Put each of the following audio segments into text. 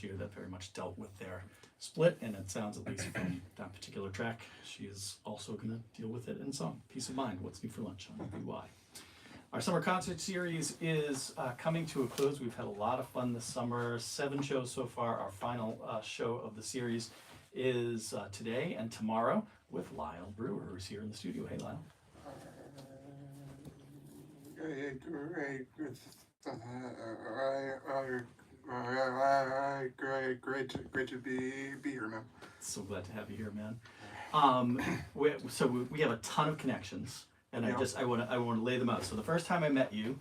year that very much dealt with their split, and it sounds, at least from that particular track, she is also going to deal with it in song. Peace of Mind, What's New for Lunch on BY. Our summer concert series is coming to a close. We've had a lot of fun this summer, 7 shows so far. Our final show of the series is today and tomorrow with Lyle Brewer, who's here in the studio. Hey, Lyle. Great to be here, man. So glad to have you here, man. We have a ton of connections, and I want to lay them out. So the first time I met you,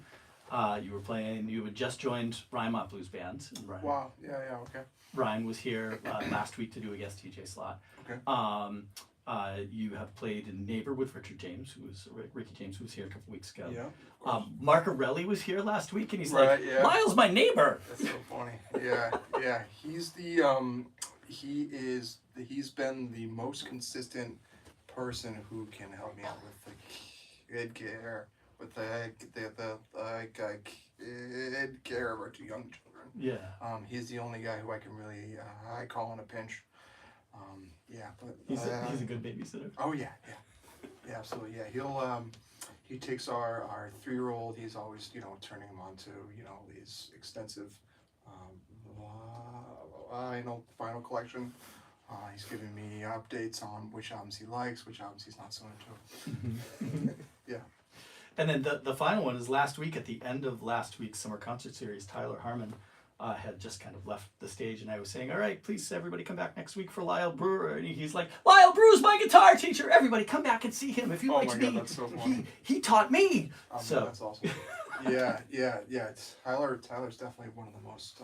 you had just joined Ryan Mott Blues Band. Wow. Yeah. Okay. Ryan was here last week to do a guest TJ slot. Okay. You have played in Neighbor with Ricky James, who was here a couple weeks ago. Yeah. Mark Arelli was here last week, and he's Lyle's my neighbor. That's so funny. Yeah. He's been the most consistent person who can help me out with the kid care, with the kid care of our 2 young children. Yeah. He's the only guy who I can really I call in a pinch. But he's a good babysitter. Oh yeah, absolutely. Yeah, he takes our 3-year-old. He's always turning him on to these extensive vinyl collection. He's giving me updates on which albums he likes, which albums he's not so into. Yeah. And then the final one is last week. At the end of last week's summer concert series, Tyler Harmon had just kind of left the stage, and I was saying, all right, please everybody come back next week for Lyle Brewer. And he's like, Lyle Brewer's my guitar teacher. Everybody come back and see him. If you like me, that's so funny. He taught me. So that's awesome. Yeah. Tyler's definitely one of the most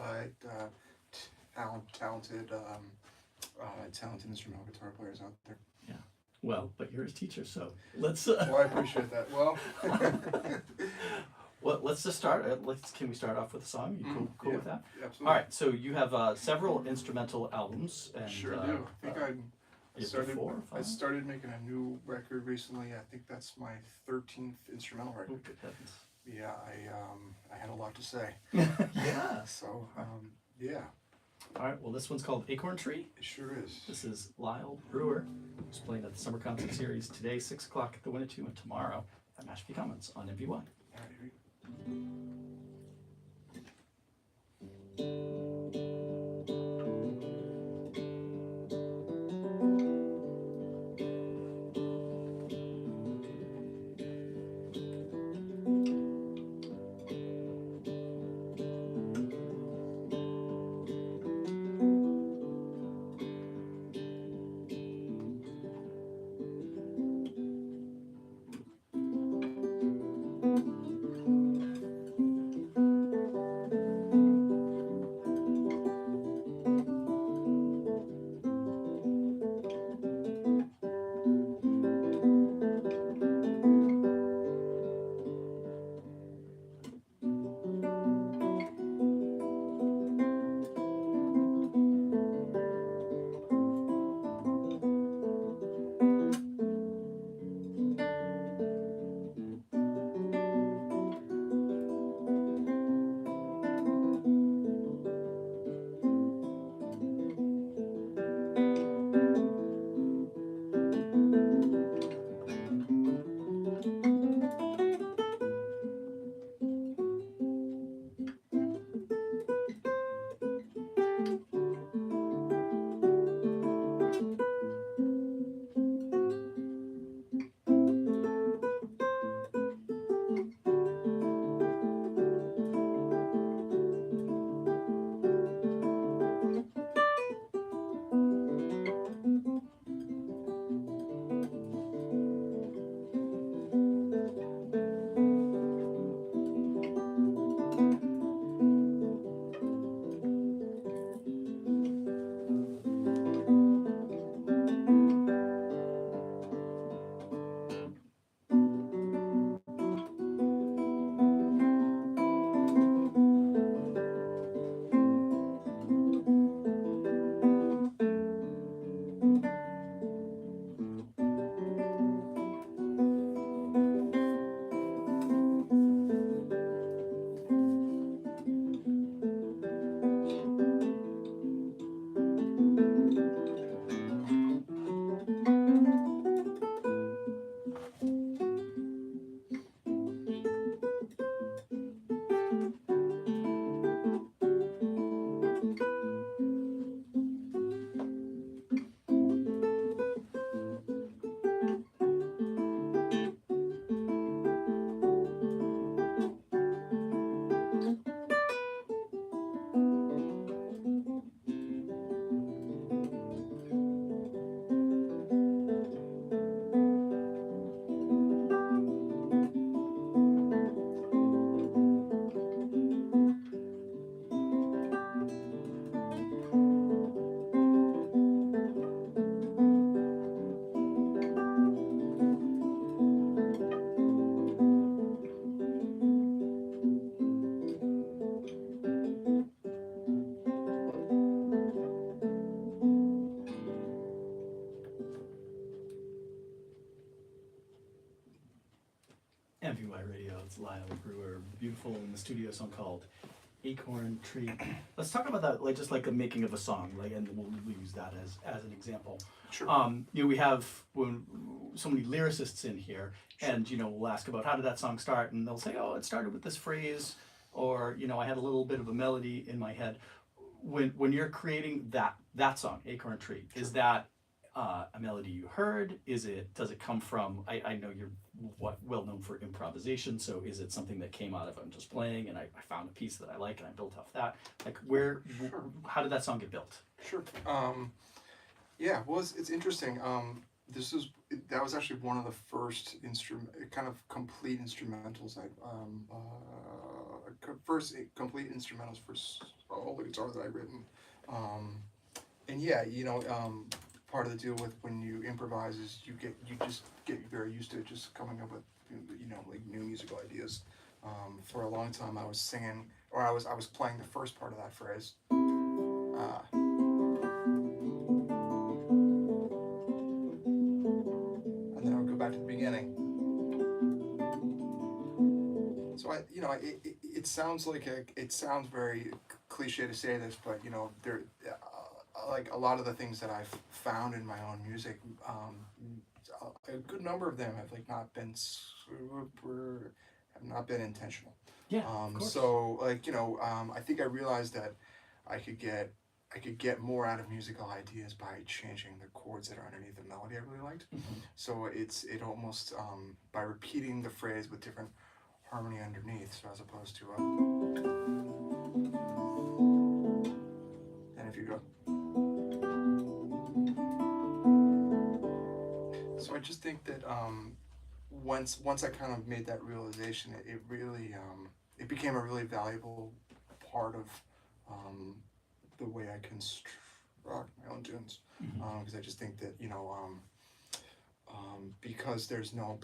talented instrumental guitar players out there. Yeah. Well, but you're his teacher, so let's. Well, I appreciate that. Well. Well, let's just start. Can we start off with a song? You cool with that? Absolutely. All right. So you have several instrumental albums. And, sure do. I think I I started making a new record recently. I think that's my 13th instrumental record. Oh, good heavens. Yeah, I had a lot to say. Yeah. So yeah. All right. Well, this one's called Acorn Tree. It sure is. This is Lyle Brewer, who's playing at the Summer Concert Series today, 6 o'clock at the Winnetou, and tomorrow at Mashpee Commons on MPY. All right, here we go. It's Lyle Brewer, beautiful in the studio song called Acorn Tree. Let's talk about that, like just like the making of a song, like, and we'll use that as an example. Sure. We have so many lyricists in here, and we'll ask about how did that song start, and they'll say, oh, it started with this phrase, or I had a little bit of a melody in my head. When you're creating that song, Acorn Tree, Sure. is that a melody you heard? Does it come from? I know you're well known for improvisation, so is it something that came out of I'm just playing and I found a piece that I like and I built off that? Like Sure. how did that song get built? Sure. Yeah. Well, it's interesting. That was actually one of the first kind of complete instrumentals. First complete instrumentals for all the guitars that I've written. And yeah, part of the deal with when you improvise is you just get very used to just coming up with like new musical ideas. For a long time, I was singing, or I was playing the first part of that phrase. And then I would go back to the beginning. So it sounds it sounds very cliche to say this, but there, like a lot of the things that I've found in my own music, a good number of them have not been intentional. Yeah, of course. So I think I realized that I could get more out of musical ideas by changing the chords that are underneath the melody I really liked. Mm-hmm. So it almost by repeating the phrase with different harmony underneath, so as opposed to and if you go. So I just think that once I kind of made that realization, it really it became a really valuable part of the way I construct my own tunes, because I just think that because there's no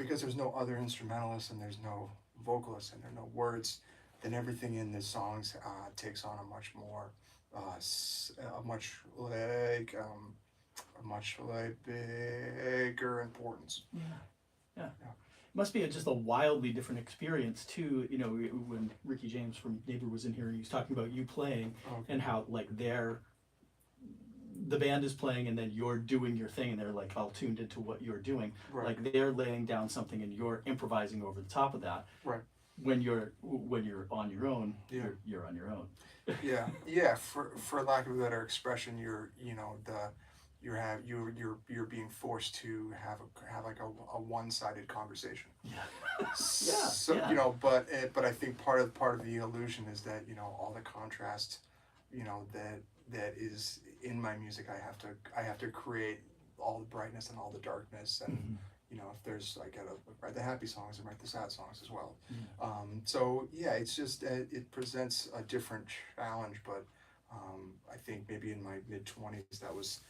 other instrumentalists and there's no vocalists and there are no words, then everything in the songs takes on a much more bigger importance. Yeah. It must be just a wildly different experience too. When Ricky James from Neighbor was in here, and he was talking about you playing and how like the band is playing and then you're doing your thing and they're like all tuned into what you're doing. Right. Like they're laying down something and you're improvising over the top of that. Right. When you're on your own, Yeah. you're on your own. Yeah. For lack of a better expression, you're being forced to have like a one-sided conversation. Yeah. So but I think part of the illusion is that all the contrast, that is in my music, I have to create all the brightness and all the darkness, and if there's, I gotta write the happy songs and write the sad songs as well. So yeah, it's just it presents a different challenge, but I think maybe in my mid-20s that was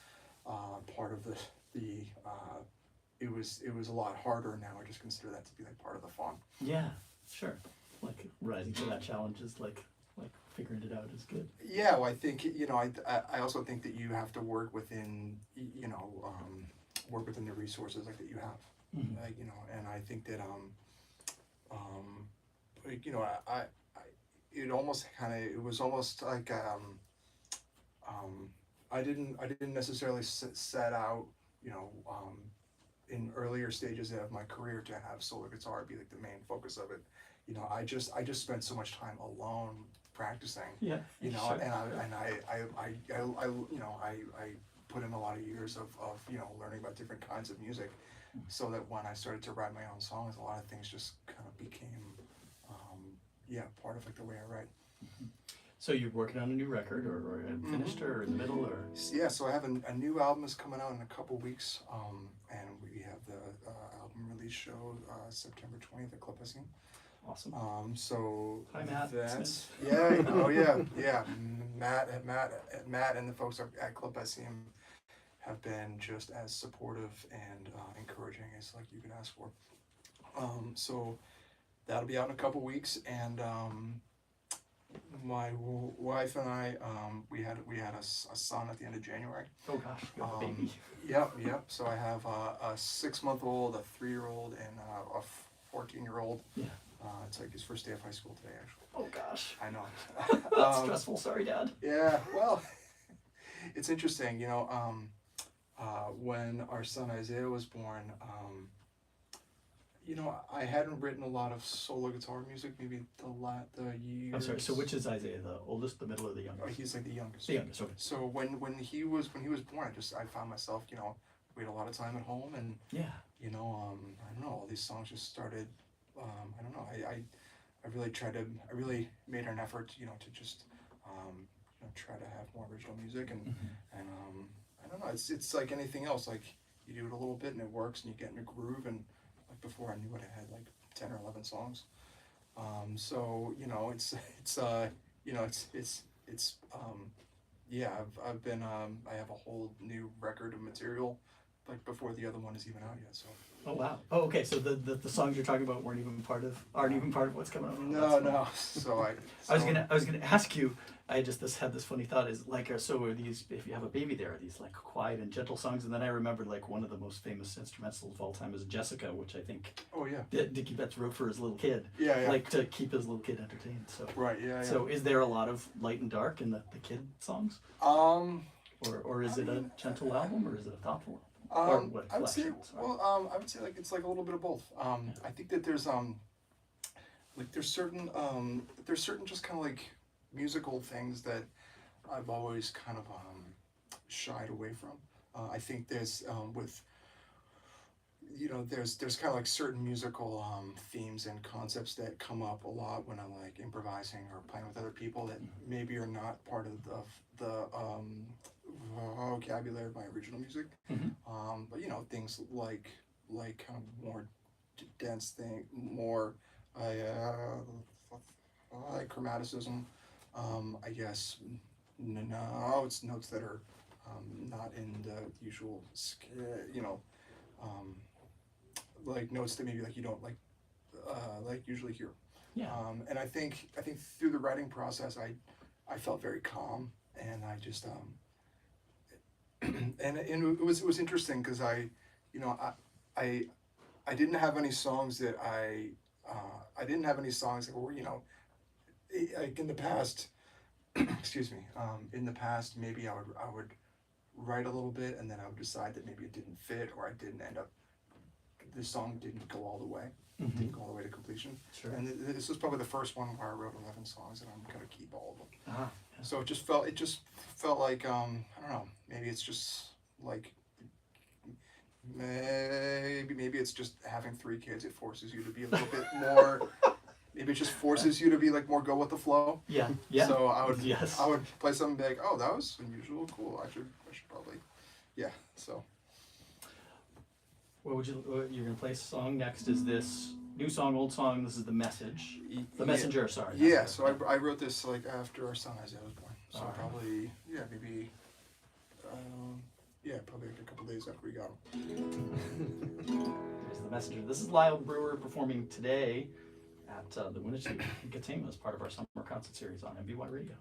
part of the it was a lot harder. Now I just consider that to be like part of the fun. Yeah, sure. Like rising to that challenge is like figuring it out is good. Yeah, well, I think I also think that you have to work within work within the resources like that you have, and I think that I it was almost like I didn't necessarily set out in earlier stages of my career to have solo guitar be like the main focus of it. I just spent so much time alone practicing. Yeah. Sure. And I put in a lot of years of learning about different kinds of music, so that when I started to write my own songs, a lot of things just kind of became part of like the way I write. So you're working on a new record, or finished, or in the middle, or? Yeah, so I have a new album is coming out in a couple weeks, and we have the album release show September 20th at Club Piscine. Awesome. So hi, Matt. That's yeah. Matt and the folks at Club Piscine have been just as supportive and encouraging as like you could ask for. So that'll be out in a couple weeks, and my wife and I we had a son at the end of January. Oh gosh, you have a baby. Yep. So I have a 6-month-old, a 3-year-old, and a 14-year-old. Yeah. It's like his first day of high school today, actually. Oh gosh, I know. that's stressful. Sorry, Dad. Yeah, well, it's interesting, when our son Isaiah was born, I hadn't written a lot of solo guitar music, maybe the years. I'm sorry. So which is Isaiah, the oldest, the middle, or the Oh, youngest? he's like the youngest. The youngest. Okay. So when he was born, I found myself, we had a lot of time at home, and Yeah. I don't know, all these songs just started. I don't know. I really made an effort, to just, try to have more original music, and Mm-hmm. and I don't know. It's like anything else. Like you do it a little bit and it works, and you get in a groove. And like before, I knew I had like 10 or 11 songs. So yeah. I've been I have a whole new record of material, like before the other one is even out yet. So. Oh wow. Oh okay. So the songs you're talking about aren't even part of what's coming out. No. So I was gonna ask you. I just had this funny thought is like so are these, if you have a baby there, are these like quiet and gentle songs? And then I remembered like one of the most famous instrumentals of all time is Jessica, which I think Oh yeah. Dickie Betts wrote for his little kid. Yeah. Like to keep his little kid entertained. So Right. Yeah. So is there a lot of light and dark in the kid songs? Or is it a gentle album, or is it a thoughtful album? Or what I would say, collection? Sorry. I would say like it's like a little bit of both. I think that there's certain just kind of like musical things that I've always kind of shied away from. I think there's there's kind of like certain musical themes and concepts that come up a lot when I'm like improvising or playing with other people that maybe are not part of the vocabulary of my original music. Mm-hmm. But things like kind of more dense thing, more like chromaticism. I guess notes that are not in the usual like notes that maybe like you don't like usually hear. Yeah. And I think through the writing process, I felt very calm, and I just and it was interesting because I didn't have any songs that I didn't have any songs that were like in the past. Excuse me. In the past, maybe I would write a little bit, and then I would decide that maybe it didn't fit, or I didn't end up. The song didn't go all the way. Mm-hmm. Didn't go all the way to completion. Sure. And this was probably the first one where I wrote 11 songs, and I'm gonna keep all of them. Uh-huh. So it just felt like I don't know. Maybe it's just like maybe it's just having 3 kids. It forces you to be a little bit more. Maybe it just forces you to be like more go with the flow. Yeah. So I would Yes. play something and be like, oh, that was unusual, cool. I should probably, yeah. So. What you're gonna play a song next? Is this new song, old song? This is The Message. The Messenger. Sorry. Yeah. So I wrote this like after our son Isaiah was born. So Alright. probably maybe probably like a couple days after we got him. Here's The Messenger. This is Lyle Brewer performing today at the Winnetou in Katama as part of our summer concert series on MBY Radio.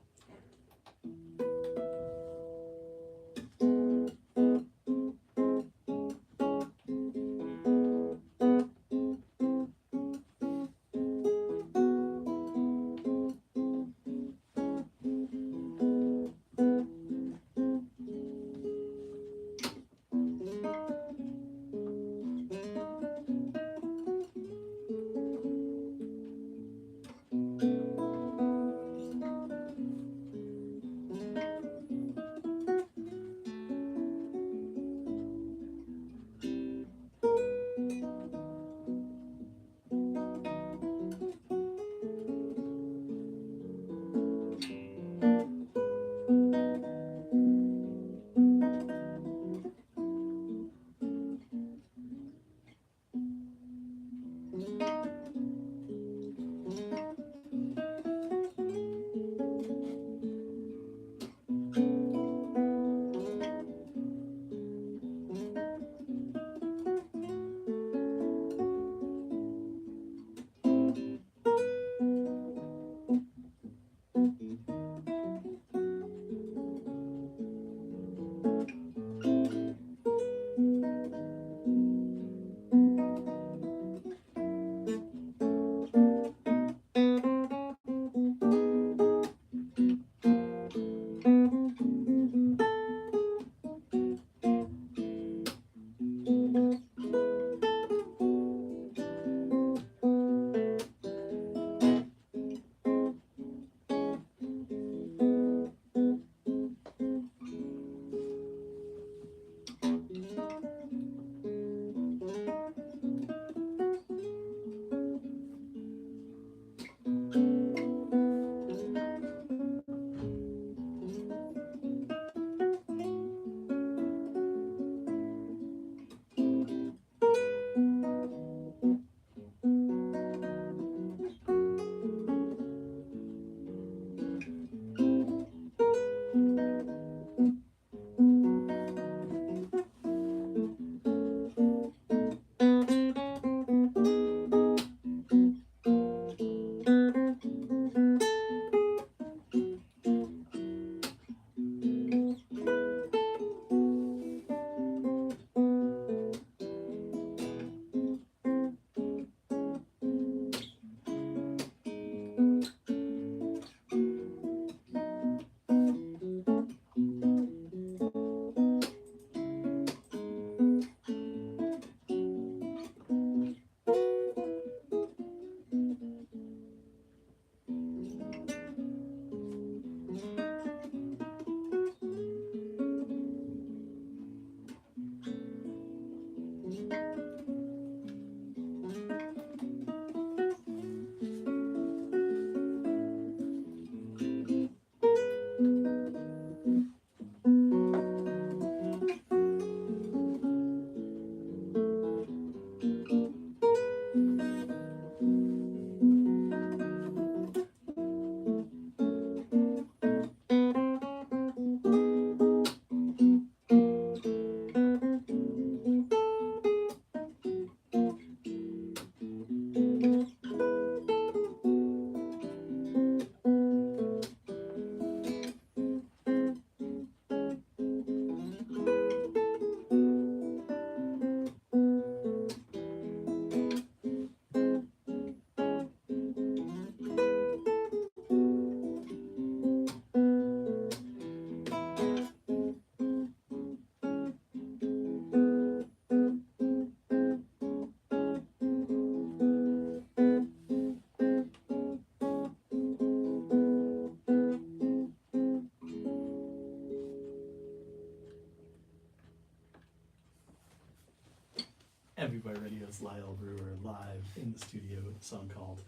Heavy by Radio's Lyle Brewer live in the studio with a song called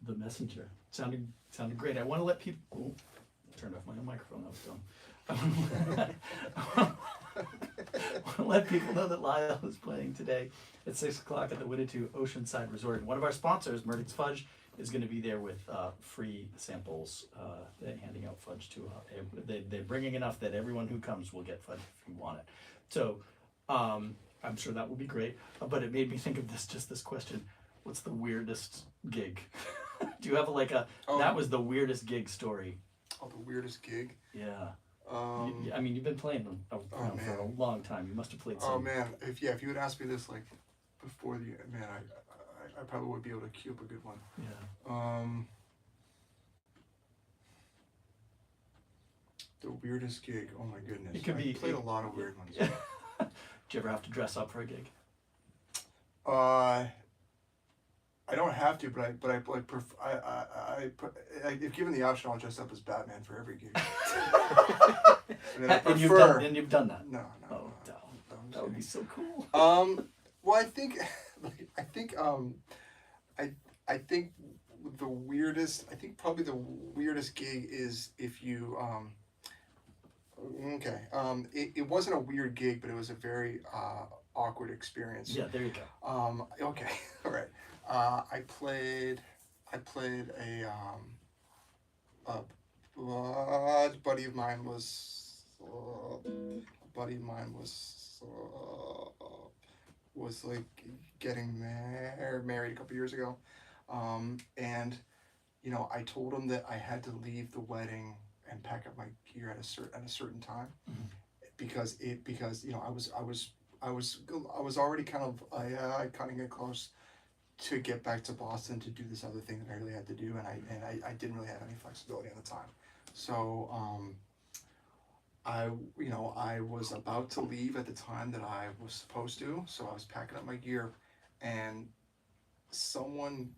"The Messenger." Sounded great. I want to let people. Oh, turned off my own microphone. That was dumb. I want to let people know that Lyle is playing today at 6 o'clock at the Winnetou Oceanside Resort. And one of our sponsors, Murdoch's Fudge, is going to be there with free samples, handing out fudge to. They're bringing enough that everyone who comes will get fudge if you want it. So I'm sure that will be great. But it made me think of this question: what's the weirdest gig? Do you have that was the weirdest gig story? Oh, the weirdest gig? Yeah. I mean, you've been playing them for a long time. You must have played some. Oh man, if you had asked me this like before I probably would be able to cue up a good one. Yeah. The weirdest gig. Oh my goodness. It could be. I played a lot of weird ones. Did you ever have to dress up for a gig? I don't have to, but if given the option, I'll dress up as Batman for every gig. And you've done that. No. Oh, that would be so cool. Well, I think the weirdest. I think probably the weirdest gig is if you. It wasn't a weird gig, but it was a very awkward experience. Yeah, there you go. Okay, all right. I played a buddy of mine was like getting married a couple years ago, and I told him that I had to leave the wedding and pack up my gear at a certain time, because I was already kind of getting close to get back to Boston to do this other thing that I really had to do, and I didn't really have any flexibility at the time. So I was about to leave at the time that I was supposed to, so I was packing up my gear, and someone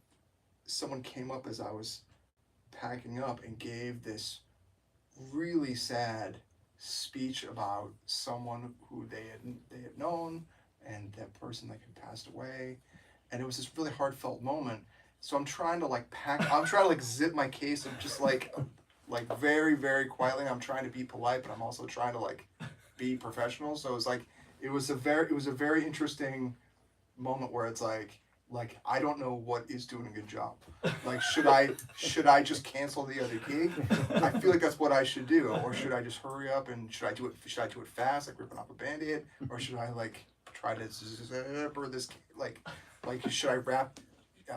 came up as I was packing up and gave this really sad speech about someone who they had known, and that person that had passed away. And it was this really heartfelt moment. So I'm trying to zip my case of just like very, very quietly. I'm trying to be polite, but I'm also trying to be professional. So it was a very interesting moment where it's like I don't know what is doing a good job. Like, should I just cancel the other gig? I feel like that's what I should do, or should I just hurry up and should I do it fast, like ripping off a Band-Aid, or should I try to zip or this should I rap?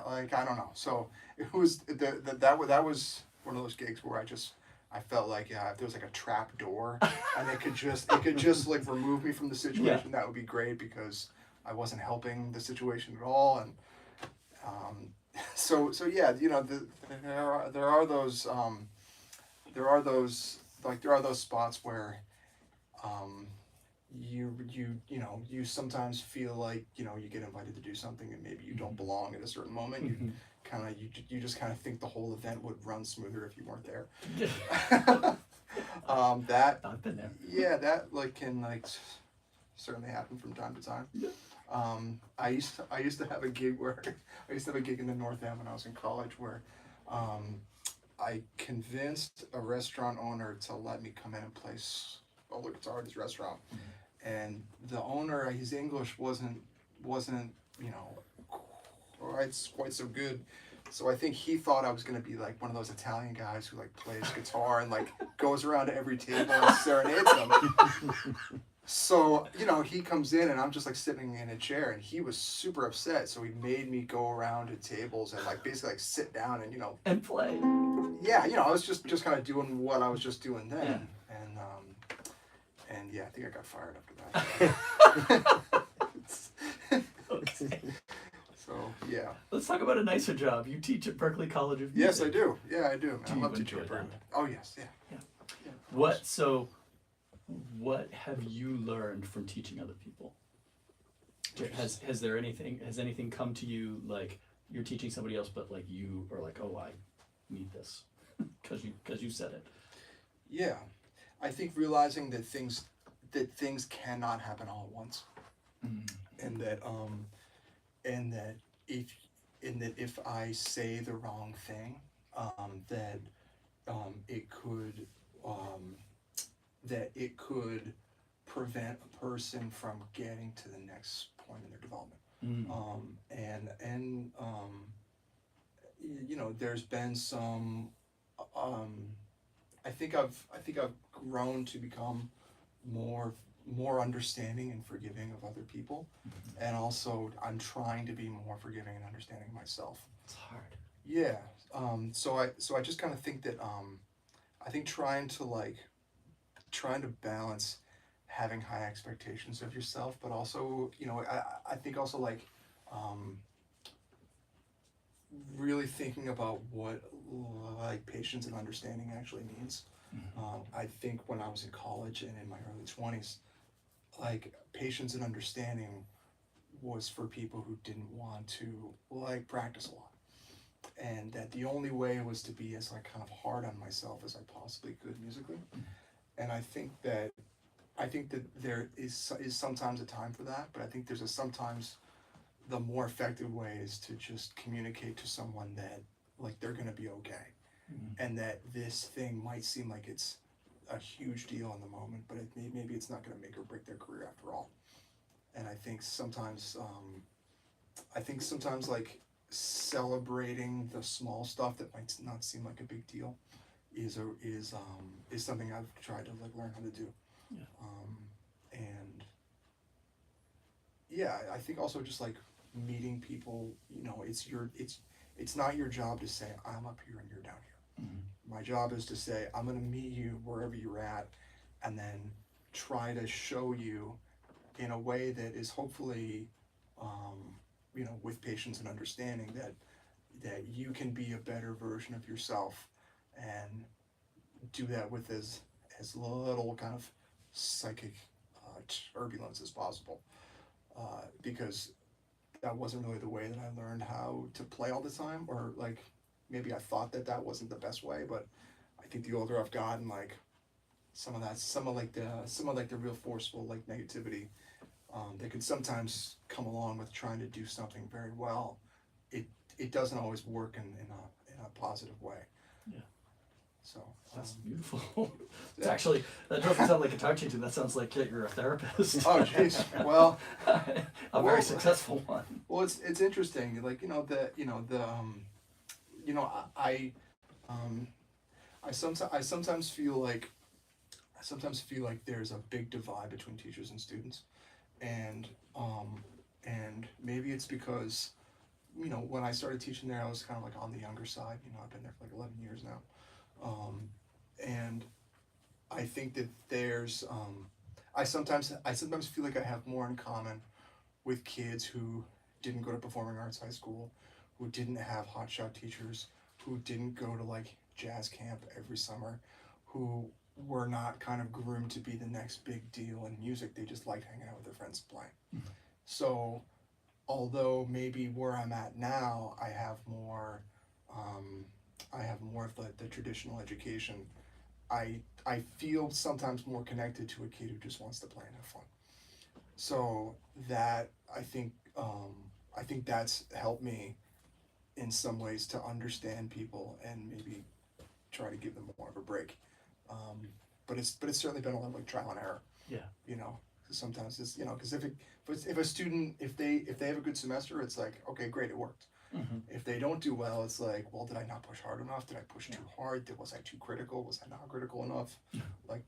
I don't know. So it was that was one of those gigs where I felt like if there was a trap door and it could just remove me from the situation, that would be great, because I wasn't helping the situation at all. And so yeah, there are those spots where you sometimes feel like you get invited to do something and maybe you don't belong at a certain moment. You just kind of think the whole event would run smoother if you weren't there. That I've been there. Yeah, that can certainly happen from time to time. I used to have a gig in the North End when I was in college where I convinced a restaurant owner to let me come in and play solo guitar at his restaurant. And the owner, his English wasn't quite so good. So I think he thought I was going to be one of those Italian guys who plays guitar and goes around to every table and serenades them. So, he comes in and I'm just sitting in a chair, and he was super upset. So he made me go around to tables and basically sit down and, and play. Yeah, I was just kind of doing what I was just doing then. Yeah. And yeah, I think I got fired after that. Okay. So, yeah. Let's talk about a nicer job. You teach at Berklee College of Music. Yes, I do. Yeah, I do. Man. I love teaching at enjoy Berklee. Oh, yes. Yeah. What have you learned from teaching other people? Has anything come to you you're teaching somebody else, but you are oh, I need this because you said it? Yeah, I think realizing that things cannot happen all at once, and that and that if if I say the wrong thing, that it could um, that it could prevent a person from getting to the next point in their development. Mm. And you know, there's been some. Um, I think I've grown to become more more understanding and forgiving of other people, and also I'm trying to be more forgiving and understanding of myself. It's hard. Yeah. So I just kind of think that I think trying to balance having high expectations of yourself, but also, you know, I think also like um, really thinking about what like patience and understanding actually means. I think when I was in college and in my early 20s, like patience and understanding was for people who didn't want to like practice a lot, and that the only way was to be as like kind of hard on myself as I possibly could musically. And I think that there is sometimes a time for that, but I think there's a sometimes the more effective way is to just communicate to someone that like they're gonna be okay, and that this thing might seem like it's a huge deal in the moment, but maybe it's not gonna make or break their career after all. And I think sometimes like celebrating the small stuff that might not seem like a big deal is something I've tried to like learn how to do. Yeah. And yeah, I think also just like meeting people, you know, it's not your job to say I'm up here and you're down here. My job is to say I'm gonna meet you wherever you're at, and then try to show you in a way that is hopefully, you know, with patience and understanding that you can be a better version of yourself, and do that with as little kind of psychic turbulence as possible, because that wasn't really the way that I learned how to play all the time, or like maybe I thought that that wasn't the best way, but I think the older I've gotten, like some of like the real forceful like negativity that could sometimes come along with trying to do something very well, it doesn't always work in a positive way. Yeah. So That's beautiful. It's yeah. actually, that doesn't sound like a touching to. That sounds like you're a therapist. Oh jeez. Well, a very successful one. well, it's interesting. Like you know um, I sometimes feel like there's a big divide between teachers and students, and and maybe it's because, you know, when I started teaching there, I was kind of like on the younger side. You know, I've been there for like 11 years now, and I think that there's I sometimes feel like I have more in common with kids who didn't go to performing arts high school, who didn't have hotshot teachers, who didn't go to like jazz camp every summer, who were not kind of groomed to be the next big deal in music. They just liked hanging out with their friends and playing. So although maybe where I'm at now, I have more of the traditional education. I feel sometimes more connected to a kid who just wants to play and have fun. So that I think that's helped me in some ways to understand people and maybe try to give them more of a break. But it's certainly been a lot of like trial and error. Yeah. You know, 'cause sometimes it's, you know, because if a student, if they have a good semester, it's like, okay, great, it worked. If they don't do well, it's like, well, did I not push hard enough? Did I push too hard? Was I too critical? Was I not critical enough? Like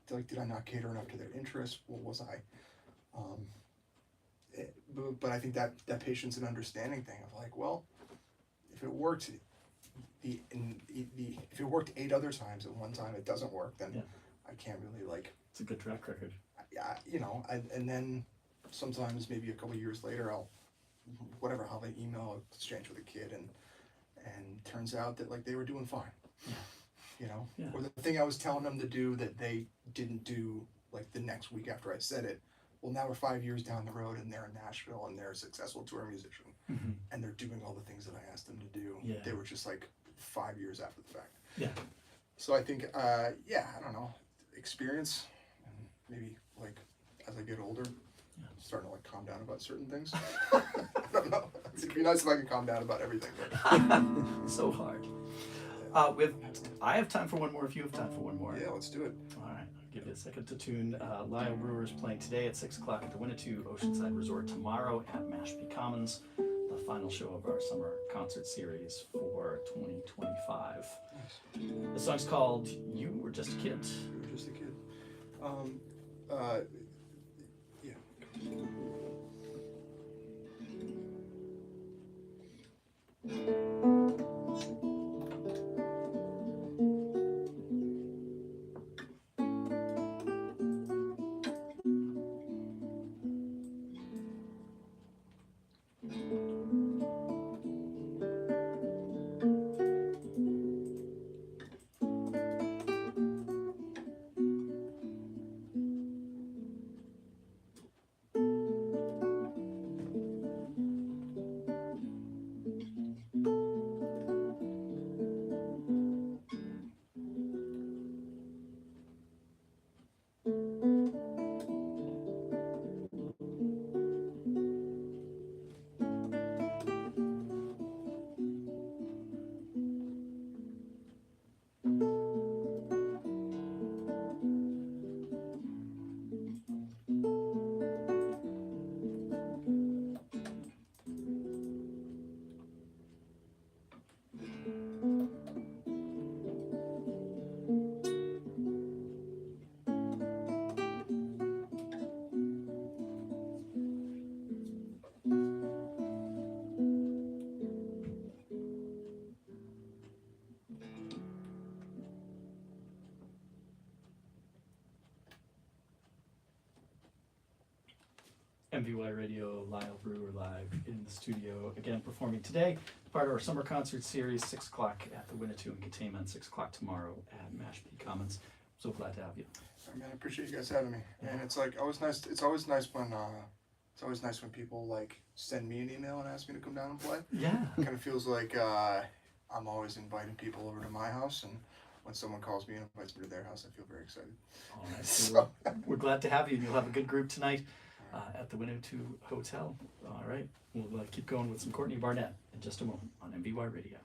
did I not cater enough to their interests? What was I? But I think that patience and understanding thing of like, well, if it worked, if it worked 8 other times and one time it doesn't work, then I can't really like. It's a good track record. Yeah, you know, and then sometimes maybe a couple of years later I'll have an email exchange with a kid, and turns out that like they were doing fine. You know, or the thing I was telling them to do that they didn't do like the next week after I said it. Well, now we're 5 years down the road and they're in Nashville and they're a successful tour musician, and they're doing all the things that I asked them to do. They were just like 5 years after the fact. Yeah. So I think, I don't know, experience, and maybe like as I get older, starting to like calm down about certain things. I don't know. It'd be nice if I could calm down about everything. But So hard. I have time for one more if you have time for one more. yeah, let's do it. All right, I'll give you a second to tune. Lyle Brewer is playing today at 6 o'clock at the Winnetou Oceanside Resort, tomorrow at Mashpee Commons, the final show of our summer concert series for 2025. Nice. The song's called You Were Just a Kid. You were just a kid. Yeah. MVY Radio, Lyle Brewer live in the studio, again performing today, part of our summer concert series, 6 o'clock at the Winnetou in Containment, 6 o'clock tomorrow at Mashpee Commons. So glad to have you. Man, I appreciate you guys having me. And it's like always nice. It's always nice when people like send me an email and ask me to come down and play. Yeah. It kind of feels like I'm always inviting people over to my house, and when someone calls me and invites me to their house, I feel very excited. All right. So we're glad to have you, and you'll have a good group tonight at the Winnetou Hotel. All right. We'll keep going with some Courtney Barnett in just a moment on MVY Radio.